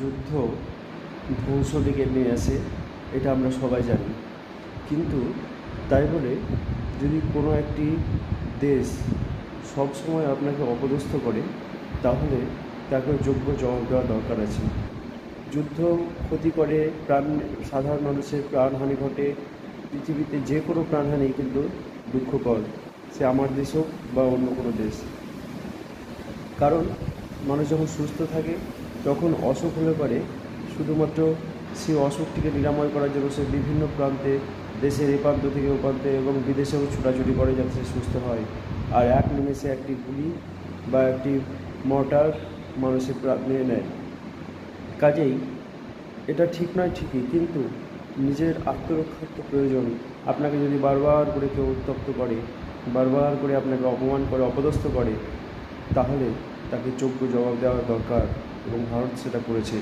যুদ্ধ ধ্বংস ডেকে নিয়ে আসে, এটা আমরা সবাই জানি। কিন্তু তাই বলে যদি কোনো একটি দেশ সবসময় আপনাকে অপদস্থ করে, তাহলে তাকে যোগ্য জবাব দেওয়া দরকার আছে। যুদ্ধ ক্ষতি করে, সাধারণ মানুষের প্রাণহানি ঘটে। পৃথিবীতে যে কোনো প্রাণহানি কিন্তু দুঃখকর, সে আমার দেশ হোক বা অন্য কোনো দেশ। কারণ মানুষ যখন সুস্থ থাকে, তখন অসুখ হলে পারে শুধুমাত্র সেই অসুখটিকে নিরাময় করার জন্য সে বিভিন্ন প্রান্তে, দেশের এ প্রান্ত থেকে ও প্রান্তে এবং বিদেশেও ছোটাছুটি করে যাতে সে সুস্থ হয়। আর এক নিমেষে একটি গুলি বা একটি মর্টার মানুষের প্রাণ নিয়ে নেয়। কাজেই এটা ঠিক নয় ঠিকই, কিন্তু নিজের আত্মরক্ষার তো প্রয়োজন। আপনাকে যদি বারবার করে কেউ উত্ত্যক্ত করে, বারবার করে আপনাকে অপমান করে, অপদস্থ করে, তাহলে তাকে যোগ্য জবাব দেওয়া দরকার, এবং ভারত সেটা করেছে।